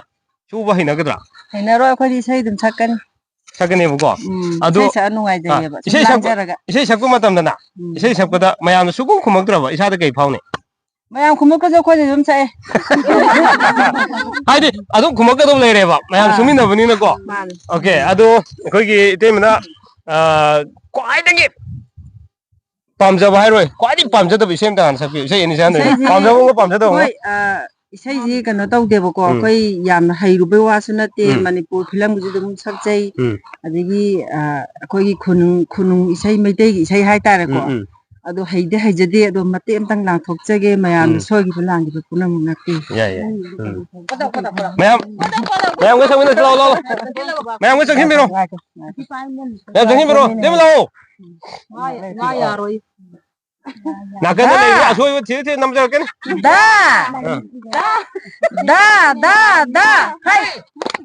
ꯁꯨꯕ ꯍꯩꯅꯒꯗ꯭ꯔꯥ ꯍꯩꯅꯔꯣꯏ ꯑꯩꯈꯣꯏꯗꯤ ꯏꯁꯩ ꯑꯗꯨꯝ ꯁꯛꯀꯅꯤ ꯁꯛꯀꯅꯦꯕꯀꯣ ꯑꯗꯣ ꯏꯁꯩ ꯁꯛꯑ ꯅꯨꯡꯉꯥꯏꯖꯩꯌꯦꯕ ꯁꯨꯝ ꯂꯥꯡꯖꯔꯒ ꯏꯁꯩ ꯁꯛꯄ ꯃꯇꯝꯗꯅ ꯏꯁꯩ ꯁꯛꯄꯗ ꯃꯌꯥꯝꯅ ꯁꯨꯛꯈꯨꯝ ꯈꯨꯝꯃꯛꯇ꯭ꯔꯕ ꯏꯁꯥꯗ ꯀꯩ ꯐꯥꯎꯅꯤ ꯃꯌꯥꯝ ꯈꯨꯃꯛꯀꯁꯨ ꯑꯩꯈꯣꯏꯗꯤ ꯑꯗꯨꯝ ꯁꯛꯑꯦ ꯍꯥꯏꯗꯤ ꯑꯗꯨꯝ ꯈꯨꯝꯃꯛꯀꯗꯧ ꯂꯩꯔꯦꯕ ꯃꯌꯥꯝ ꯁꯨꯃꯤꯟꯅꯕꯅꯤꯅꯀꯣ ꯃꯥꯅꯤ ꯑꯣꯀꯦ ꯑꯗꯣ ꯑꯩꯈꯣꯏꯒꯤ ꯏꯇꯩꯃꯅ ꯈ꯭ꯋꯥꯏꯗꯒꯤ ꯄꯥꯝꯖꯕ ꯍꯥꯏꯔꯣꯏ ꯈ꯭ꯋꯥꯏꯗꯒꯤ ꯄꯥꯝꯖꯗꯕ ꯏꯁꯩ ꯑꯃꯇ ꯍꯥꯟꯅ ꯁꯛꯄꯤꯌꯨ ꯏꯁꯩ ꯑꯅꯤ ꯁꯛꯍꯟꯗꯣꯏꯅꯤ ꯄꯥꯝꯖꯕ ꯑꯃꯒ ꯄꯥꯝꯖꯗꯕ ꯑꯃꯒ ꯍꯣꯏ ꯏꯁꯩꯁꯤ ꯀꯩꯅꯣ ꯇꯧꯗꯦꯕꯀꯣ ꯑꯩꯈꯣꯏ ꯌꯥꯝꯅ ꯍꯩꯔꯨꯕꯩ ꯋꯥꯁꯨ ꯅꯠꯇꯦ ꯃꯅꯤꯄꯨꯔ ꯐꯤꯂꯝꯒꯤꯁꯨ ꯑꯗꯨꯝ ꯁꯛꯆꯩ ꯑꯗꯒꯤ ꯑꯩꯈꯣꯏꯒꯤ ꯈꯨꯅꯨꯡ ꯏꯁꯩ ꯃꯩꯇꯩꯒꯤ ꯏꯁꯩ ꯍꯥꯏꯇꯥꯔꯦꯀꯣ ꯑꯗꯣ ꯍꯩꯗꯤ ꯍꯩꯖꯗꯦ ꯑꯗꯣ ꯃꯇꯦꯛ ꯑꯃꯇꯪ ꯂꯥꯡꯊꯣꯛꯆꯒꯦ ꯃꯌꯥꯝꯗ ꯁꯣꯏꯈꯤꯕ ꯂꯥꯡꯈꯤꯕ ꯄꯨꯝꯅꯃꯛ ꯉꯥꯛꯄꯤ ꯌꯥꯏ ꯌꯥꯏ ꯃꯌꯥꯝꯒ ꯆꯪꯃꯤꯟꯅꯁꯤ ꯂꯥꯛꯑꯣ ꯂꯥꯛꯑꯣ ꯃꯌꯥꯝꯒ ꯆꯪꯁꯤꯟꯕꯤꯔꯣ ꯃꯌꯥꯝ ꯆꯪꯁꯤꯟꯕꯤꯔꯣ ꯏꯇꯩꯃ ꯂꯥꯛꯑꯣ ꯉꯥ ꯌꯥꯔꯣꯏ ꯅꯥꯀꯟꯗ ꯂꯩꯕ ꯑꯁꯣꯏꯕ ꯊꯤꯔ ꯅꯝꯖꯔꯛꯀꯅꯤ ꯗ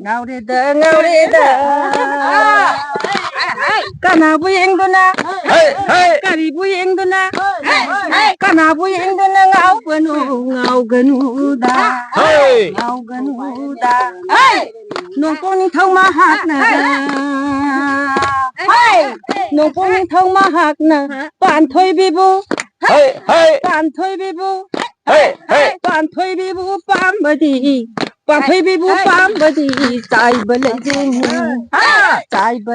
ꯉꯥꯎꯔꯦꯗ ꯉꯥꯎꯔꯦꯗ ꯀꯅꯥꯕꯨ ꯌꯦꯡꯗꯨꯅ ꯀꯔꯤꯕꯨ ꯌꯦꯡꯗꯨꯅ ꯀꯅꯥꯕꯨ ꯌꯦꯡꯗꯨꯅ ꯉꯥꯎꯒꯅꯨꯗ ꯅꯣꯡꯄꯣꯛ ꯅꯤꯡꯊꯧ ꯃꯍꯥꯛꯅ ꯅꯣꯡꯄꯣꯛ ꯅꯤꯡꯊꯧ ꯃꯍꯥꯛꯅ ꯄꯥꯟꯊꯣꯏꯕꯤꯕꯨ ꯄꯥꯟꯊꯣꯏꯕꯤꯕꯨ ꯄꯥꯝꯕꯗꯤ ꯆꯥꯏꯕ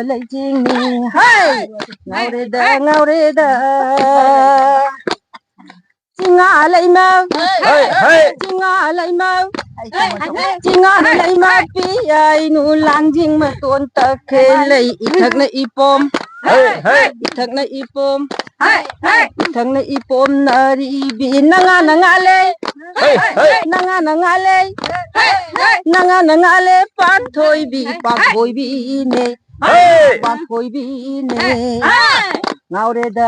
ꯂꯩꯖꯤꯡꯅꯤ ꯉꯥꯎꯔꯦꯗ ꯆꯤꯡꯉꯥ ꯂꯩꯃ ꯄꯤꯌꯥꯏꯅꯨ ꯂꯥꯡꯖꯤꯡ ꯃꯇꯣꯟ ꯇꯈꯦꯜꯂꯩ ꯏꯊꯛꯅ ꯏꯄꯣꯝ ꯏꯊꯛꯅ ꯏꯄꯣꯝ ꯅꯥꯔꯤꯕꯤ ꯅꯉꯥ ꯅꯉꯥꯂꯦ ꯄꯥꯟꯊꯣꯏꯕꯤꯅꯦ ꯉꯥꯎꯔꯦꯗ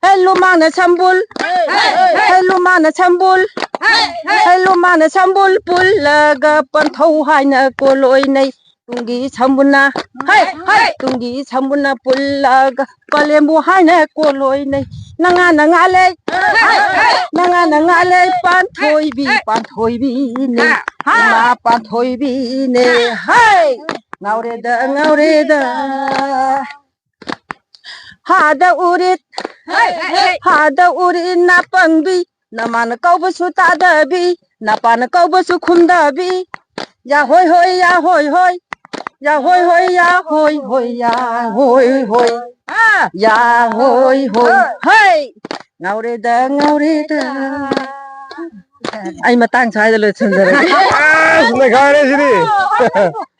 ꯍꯦꯂꯨꯃꯥꯅ ꯁꯝꯕꯨꯜ ꯄꯨꯜꯂꯒ ꯄꯟꯊꯧ ꯍꯥꯏꯅ ꯀꯣꯂꯣꯏꯅꯩ ꯇꯨꯡꯒꯤ ꯁꯝꯕꯨꯜꯅ ꯄꯨꯜꯂꯒ ꯄꯂꯦꯝꯕꯨ ꯍꯥꯏꯅ ꯀꯣꯂꯣꯏꯅꯩ ꯅꯉꯥ ꯅꯉꯥꯂꯦ ꯄꯥꯟꯊꯣꯏꯕꯤꯅꯦ ꯏꯃꯥ ꯄꯥꯟꯊꯣꯏꯕꯤꯅꯦ ꯉꯥꯎꯔꯦꯗ ꯍꯥꯗ ꯎꯔꯤꯠ ꯅꯥꯄꯪꯕꯤ ꯅꯃꯥꯅ ꯀꯧꯕꯁꯨ ꯇꯥꯗꯕꯤ ꯅꯄꯥꯅ ꯀꯧꯕꯁꯨ ꯈꯨꯝꯗꯕꯤ ꯌꯥ ꯍꯣꯏ ꯍꯩ ꯉꯥꯎꯔꯦꯗ ꯑꯩ ꯃꯇꯥꯡ ꯁ꯭ꯋꯥꯏꯗ ꯂꯣꯏꯁꯤꯟꯖꯔꯒꯦ ꯅꯩꯈꯥꯏꯔꯦ ꯁꯤꯗꯤ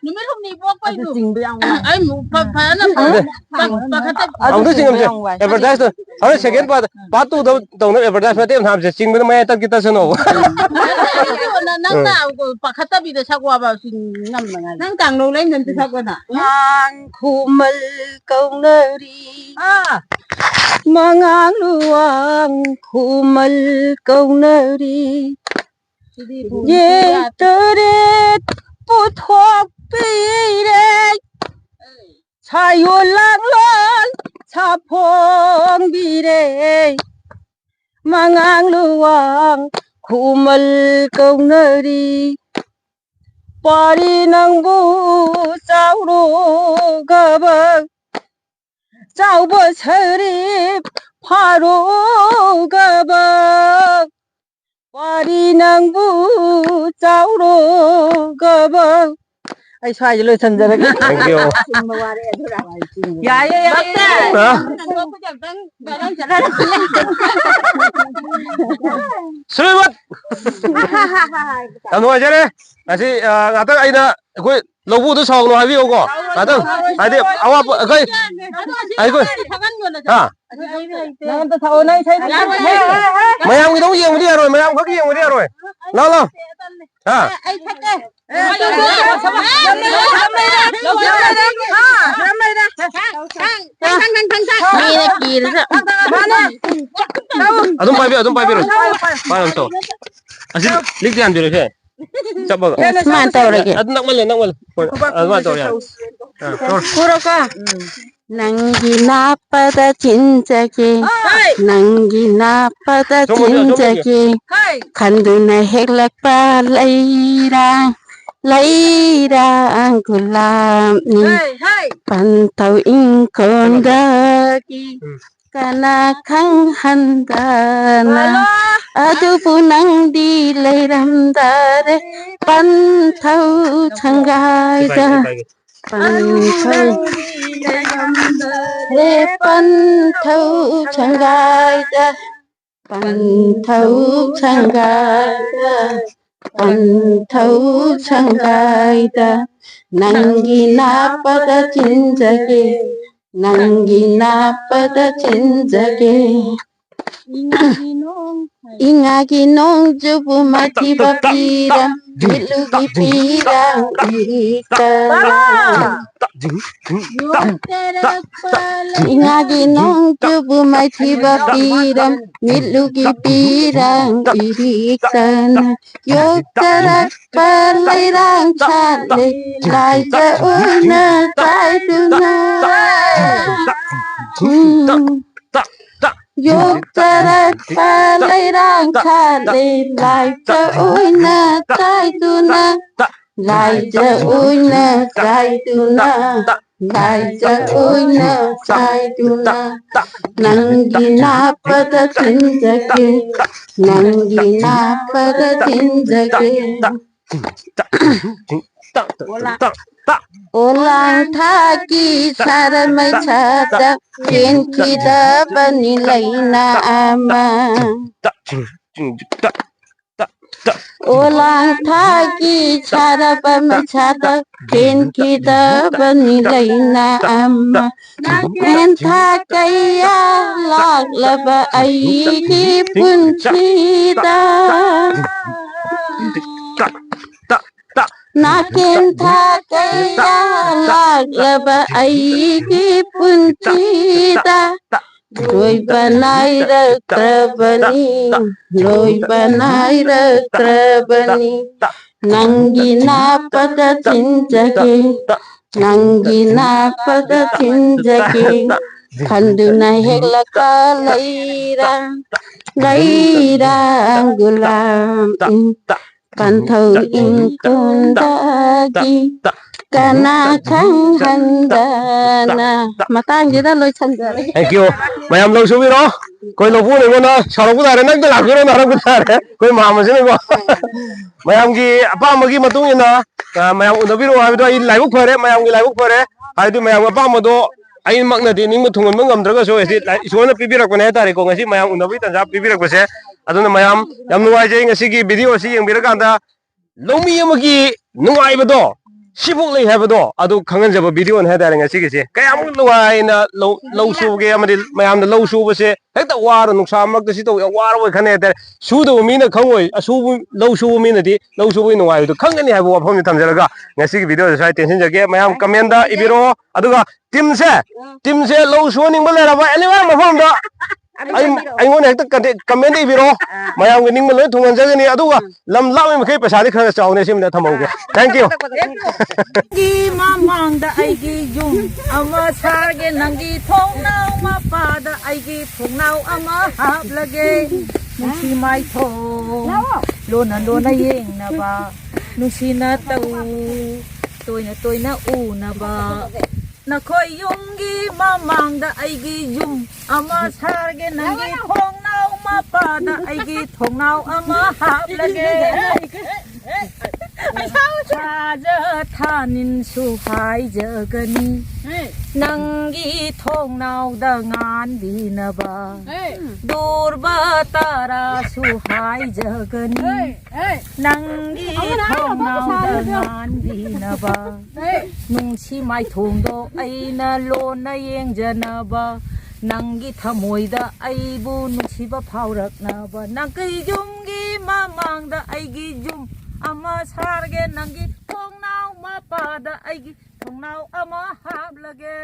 ꯅꯨꯃꯤꯠ ꯍꯨꯝꯅꯤ ꯄꯣꯛꯄꯩꯗꯨ ꯆꯤꯡꯕ ꯌꯥꯝ ꯋꯥꯏ ꯑꯩ ꯐꯖꯅ ꯑꯃꯨꯛꯇ ꯆꯤꯡꯉꯝꯁꯦ ꯑꯦꯗꯚꯔꯇꯥꯏꯁꯇꯣ ꯍꯧꯖꯤꯛ ꯁꯦꯀꯦꯟ ꯄꯥꯔꯠ 2ꯗ ꯇꯧꯅꯕ ꯑꯦꯗꯚꯔꯇꯥꯏꯁ ꯃꯇꯦꯛ ꯑꯃ ꯍꯥꯞꯁꯦ ꯆꯤꯡꯕꯗ ꯃꯌꯥꯏ ꯇꯠꯈꯤ ꯇꯠꯁꯅꯣꯕ ꯅꯪꯅ ꯄꯥꯈꯠꯇꯕꯤꯗ ꯁꯛꯋꯥꯕ ꯉꯝꯅꯉꯥꯏ ꯅꯪ ꯇꯥꯡꯅꯧ ꯂꯩ ꯅꯟꯇ ꯁꯛꯄꯅ ꯈꯨꯃꯜ ꯀꯧꯅꯔꯤ ꯃꯉꯥꯡ ꯂꯨꯋꯥꯡ ꯈꯨꯃꯜ ꯀꯧꯅꯔꯤ ꯇꯔꯦꯠ ꯄꯨꯊꯣꯛꯄꯤꯔꯦ 사요 랑런 사퐁비래 망앙루왕 구멀 꽁너리 빠리낭부 짜우로 가봐 짜우버 서립 바로 가봐 빠리낭부 짜우로 가봐 ai xoay cho lôi chân ra đấy. Thank you. Dạ dạ dạ. Sulumat. Tao nói chứ đấy. Là chị ngã tới ai nè, cái lâu vụ tôi sòng nó hay video có. Ngã tới, ai đi, áo cái, ai cái. À. Mày ăn cái đống gì mà đi rồi, mày ăn cái gì mà đi rồi. Lo lo. À. Adum pai biru. Param to. ꯑꯁꯤ ꯂꯤꯛꯇ ꯌꯥꯟꯕꯤꯔꯛꯁꯦ ꯆꯞꯄꯒ ꯁꯨꯃꯥꯏꯅ ꯇꯧꯔꯒꯦ ꯑꯗꯨ ꯅꯛꯃꯜꯂꯦ ꯑꯗꯨꯃꯥꯏꯅ ꯇꯧꯔ ꯌꯥꯔꯦ ꯄꯨꯔꯛꯀ ꯅꯪꯒꯤ ꯅꯥꯞꯄꯗ ꯆꯤꯟꯖꯒꯦ ꯅꯪꯒꯤ ꯅꯥꯞꯄꯗ ꯆꯤꯟꯖꯒꯦ ꯈꯟꯗꯨꯅ ꯍꯦꯛꯂꯛꯄ ꯂꯩꯔꯥꯡ ꯒꯨꯂꯥꯞꯅꯤ ꯄꯟꯊꯧ ꯏꯪꯈꯣꯜꯗꯒꯤ ꯀꯅꯥ ꯈꯪꯍꯟꯗꯅ ꯑꯗꯨꯕꯨ ꯅꯪꯗꯤ ꯂꯩꯔꯝꯗꯔꯦ ꯄꯟꯊꯧ ꯁꯪꯒꯥꯏꯗ ꯄꯟꯊꯧ ꯄꯟꯊꯧ ꯁꯪꯒꯥꯏꯗ ꯄꯟꯊꯧ ꯁꯪꯒꯥꯏꯗ ꯄꯟꯊꯧ ꯁꯪꯒꯥꯏꯗ ꯅꯪꯒꯤ ꯅꯥꯞꯄꯗ ꯆꯤꯟꯖꯒꯦ ꯅꯪꯒꯤ ꯅꯥꯞꯄꯗ ꯆꯤꯟꯖꯒꯦ ꯏꯉꯥꯒꯤ ꯅꯣꯡꯖꯨꯕꯨ ꯃꯥꯏꯊꯤꯕ ꯄꯤꯔꯝ ꯃꯤꯠꯂꯨꯒꯤ ꯄꯤꯔꯥꯡ ꯏꯔꯤꯛꯇꯅ ꯏꯉꯥꯒꯤ ꯅꯣꯡꯖꯨꯕꯨ ꯃꯥꯏꯊꯤꯕ ꯄꯤꯔꯝ ꯃꯤꯠꯂꯨꯒꯤ ꯄꯤꯔꯥꯡ ꯏꯔꯤꯛꯇꯅ ꯌꯣꯛꯆꯔꯛꯄ ꯂꯩꯔꯥꯡ ꯁꯥꯠꯂꯦ ꯂꯥꯏꯖ ꯑꯣꯏꯅ ꯇꯥꯏꯗꯨꯅ ꯌꯣꯛꯆꯔꯛꯄ ꯂꯩꯔꯥꯡ ꯁꯥꯠꯂꯦ ꯂꯥꯏꯖ ꯑꯣꯏꯅ ꯇꯥꯏꯗꯨꯅ ꯂꯥꯏꯖ ꯑꯣꯏꯅ ꯇꯥꯏꯗꯨꯅ ꯂꯥꯏꯖ ꯑꯣꯏꯅ ꯇꯥꯏꯗꯨꯅ ꯅꯪꯒꯤ ꯅꯥꯞꯄꯗ ꯆꯤꯟꯖꯒꯦ ꯅꯪꯒꯤ ꯅꯥꯞꯄꯗ ꯆꯤꯟꯖꯒꯦ ꯑꯣꯂꯥꯡ ꯊꯥꯒꯤ ꯁꯥꯔ ꯃꯩꯁꯥꯗ ꯆꯦꯟꯈꯤꯗꯕꯅꯤ ꯂꯩꯅꯥ ꯑꯃ ꯑꯣꯂꯥꯡ ꯊꯥꯒꯤ ꯁꯥꯔꯕ ꯃꯩꯁꯥꯗ ꯆꯦꯟꯈꯤꯗꯕꯅꯤ ꯂꯩꯅꯥ ꯑꯃ ꯍꯦꯟꯊꯥ ꯀꯌꯥ ꯂꯥꯛꯂꯕ ꯑꯩꯒꯤ ꯄꯨꯟꯁꯤꯗ ꯅꯥꯀꯦꯟꯊꯥꯀꯌꯥ ꯂꯥꯛꯂꯕ ꯑꯩꯒꯤ ꯄꯨꯟꯁꯤꯗ ꯂꯣꯏꯕ ꯅꯥꯏꯔꯛꯇ꯭ꯔꯕꯅꯤ ꯂꯣꯏꯕ ꯅꯥꯏꯔꯛꯇ꯭ꯔꯕꯅꯤ ꯅꯪꯒꯤ ꯅꯥꯞꯄꯗ ꯆꯤꯟꯖꯒꯦ ꯅꯪꯒꯤ ꯅꯥꯞꯄꯗ ꯆꯤꯟꯖꯒꯦ ꯈꯟꯗꯨꯅ ꯍꯦꯛꯂꯛꯄ ꯂꯩꯔꯥꯡ ꯒꯨꯂꯥꯞꯅꯤ ꯄꯟꯊꯧ ꯏꯪꯈꯣꯜꯗꯒꯤ ꯀꯅꯥ ꯈꯪꯍꯟꯗꯅ ꯃꯇꯥꯡꯁꯤꯗ ꯂꯣꯏꯁꯟꯖꯔꯦ ꯊꯦꯡꯛ ꯌꯨ ꯃꯌꯥꯝ ꯂꯧ ꯁꯨꯕꯤꯔꯣ ꯑꯩꯈꯣꯏ ꯂꯧꯕꯨꯛ ꯑꯩꯉꯣꯟꯗ ꯁꯥꯎꯔꯛꯄ ꯇꯥꯔꯦ ꯅꯪꯗ ꯂꯥꯛꯄꯤꯔꯣꯅ ꯍꯥꯏꯔꯛꯄ ꯇꯥꯔꯦ ꯑꯩꯈꯣꯏ ꯃꯥꯝꯃꯁꯤꯅꯀꯣ ꯃꯌꯥꯝꯒꯤ ꯑꯄꯥꯝꯕꯒꯤ ꯃꯇꯨꯡ ꯏꯟꯅ ꯃꯌꯥꯝ ꯎꯅꯕꯤꯔꯛꯑꯣ ꯍꯥꯏꯕꯗꯣ ꯑꯩ ꯂꯥꯏꯕꯛ ꯐꯔꯦ ꯃꯌꯥꯝꯒꯤ ꯂꯥꯏꯕꯛ ꯐꯔꯦ ꯍꯥꯏꯕꯗꯤ ꯃꯌꯥꯝꯒꯤ ꯑꯄꯥꯝꯕꯗꯣ ꯑꯩꯃꯛꯅꯗꯤ ꯅꯤꯡꯕ ꯊꯨꯡꯍꯟꯕ ꯉꯝꯗ꯭ꯔꯒꯁꯨ ꯏꯁꯣꯔꯅ ꯄꯤꯕꯤꯔꯛꯄꯅꯦ ꯍꯥꯏꯇꯥꯔꯦꯀꯣ ꯉꯁꯤ ꯃꯌꯥꯝ ꯎꯅꯕꯒꯤ ꯇꯟꯖꯥ ꯄꯤꯕꯤꯔꯛꯄꯁꯦ ꯑꯗꯨꯅ ꯃꯌꯥꯝ ꯌꯥꯝ ꯅꯨꯡꯉꯥꯏꯖꯩ ꯉꯁꯤꯒꯤ ꯚꯤꯗꯤꯑꯣꯁꯤ ꯌꯦꯡꯕꯤꯔꯀꯥꯟꯗ ꯂꯧꯃꯤ ꯑꯃꯒꯤ ꯅꯨꯡꯉꯥꯏꯕꯗꯣ ꯁꯤꯐꯥꯎ ꯂꯩ ꯍꯥꯏꯕꯗꯣ ꯑꯗꯨ ꯈꯪꯍꯟꯖꯕ ꯚꯤꯗꯤꯑꯣꯅꯤ ꯍꯥꯏꯇꯥꯔꯦ ꯉꯁꯤꯒꯤꯁꯦ ꯀꯌꯥꯃꯨꯛ ꯅꯨꯡꯉꯥꯏꯅ ꯂꯧ ꯁꯨꯕꯒꯦ ꯑꯃꯗꯤ ꯃꯌꯥꯝꯅ ꯂꯧ ꯁꯨꯕꯁꯦ ꯍꯦꯛꯇ ꯋꯥꯔ ꯅꯨꯡꯁꯥ ꯃꯔꯛꯇ ꯁꯤ ꯇꯧ ꯌꯥꯝ ꯋꯥꯔꯕꯣꯏ ꯈꯟꯅꯩ ꯍꯥꯏꯇꯥꯔꯦ ꯁꯨꯗꯕ ꯃꯤꯅ ꯈꯪꯉꯣꯏ ꯂꯧ ꯁꯨꯕ ꯃꯤꯅꯗꯤ ꯂꯧ ꯁꯨꯕꯒꯤ ꯅꯨꯡꯉꯥꯏꯕꯗꯨ ꯈꯪꯒꯅꯤ ꯍꯥꯏꯕ ꯋꯥꯐꯝꯁꯤ ꯊꯝꯖꯔꯒ ꯉꯁꯤꯒꯤ ꯚꯤꯗꯤꯑꯣꯁꯦ ꯁ꯭ꯋꯥꯏ ꯇꯦꯟꯁꯤꯟꯖꯒꯦ ꯃꯌꯥꯝ ꯀꯃꯦꯟꯗ ꯏꯕꯤꯔꯛꯑꯣ ꯑꯗꯨꯒ ꯇꯤꯝꯁꯦ ꯂꯧ ꯁꯨꯍꯟꯅꯤꯡꯕ ꯂꯩꯔꯕ ꯑꯦꯅꯤꯋꯥꯔ ꯃꯐꯝꯗ ꯑꯩꯉꯣꯟꯗ ꯍꯦꯛꯇ ꯀꯃꯦꯟꯗ ꯏꯕꯤꯔꯛꯑꯣ ꯃꯌꯥꯝꯒꯤ ꯅꯤꯡꯕ ꯂꯣꯏ ꯊꯨꯡꯍꯟꯖꯒꯅꯤ ꯑꯗꯨꯒ ꯂꯝ ꯂꯥꯞꯂꯤ ꯃꯈꯩ ꯄꯩꯁꯥꯗꯤ ꯈꯔ ꯆꯥꯎꯅꯦ ꯁꯤꯃꯗ ꯊꯝꯍꯧꯒꯦ ꯊꯦꯡꯛ ꯌꯨ ꯃꯃꯥꯡꯗ ꯑꯩꯒꯤ ꯌꯨꯝ ꯑꯃ ꯁꯥꯔꯒꯦ ꯅꯪꯒꯤ ꯊꯣꯡꯅꯥꯎ ꯃꯄꯥꯗ ꯑꯩꯒꯤ ꯊꯣꯡꯅꯥꯎ ꯑꯃ ꯍꯥꯞꯂꯒꯦ ꯅꯨꯡꯁꯤ ꯃꯥꯏꯊꯣꯡ ꯂꯣꯟꯅ ꯂꯣꯟꯅ ꯌꯦꯡꯅꯕ ꯅꯨꯡꯁꯤꯅ ꯇꯧ ꯇꯣꯏꯅ ꯇꯣꯏꯅ ꯎꯅꯕ ꯅꯈꯣꯏ ꯌꯨꯝꯒꯤ ꯃꯃꯥꯡꯗ ꯑꯩꯒꯤ ꯌꯨꯝ ꯑꯃ ꯁꯥꯔꯒꯦ ꯅꯪꯒꯤ ꯊꯣꯡꯅꯥꯎ ꯃꯄꯥꯗ ꯑꯩꯒꯤ ꯊꯣꯡꯅꯥꯎ ꯑꯃ ꯍꯥꯞꯂꯒꯦ ꯊꯥꯖ ꯊꯥꯅꯤꯟꯁꯨ ꯍꯥꯏꯖꯒꯅꯤ ꯅꯪꯒꯤ ꯊꯣꯡꯅꯥꯎꯗ ꯉꯥꯟꯕꯤꯅꯕ ꯗꯨꯔꯕ ꯇꯥꯔꯥꯁꯨ ꯍꯥꯏꯖꯒꯅꯤ ꯅꯪꯒꯤ ꯊꯣꯡꯅꯥꯎꯗ ꯉꯥꯟꯕꯤꯅꯕ ꯅꯨꯡꯁꯤ ꯃꯥꯏꯊꯣꯡꯗꯣ ꯑꯩꯅ ꯂꯣꯟꯅ ꯌꯦꯡꯖꯅꯕ ꯅꯪꯒꯤ ꯊꯃꯣꯏꯗ ꯑꯩꯕꯨ ꯅꯨꯡꯁꯤꯕ ꯐꯥꯎꯔꯛꯅꯕ ꯅꯪꯒꯤ ꯌꯨꯝꯒꯤ ꯃꯃꯥꯡꯗ ꯑꯩꯒꯤ ꯌꯨꯝ ꯑꯃ ꯁꯥꯔꯒꯦ ꯅꯪꯒꯤ ꯊꯣꯡꯅꯥꯎ ꯃꯄꯥꯗ ꯑꯩꯒꯤ ꯊꯣꯡꯅꯥꯎ ꯑꯃ ꯍꯥꯞꯂꯒꯦ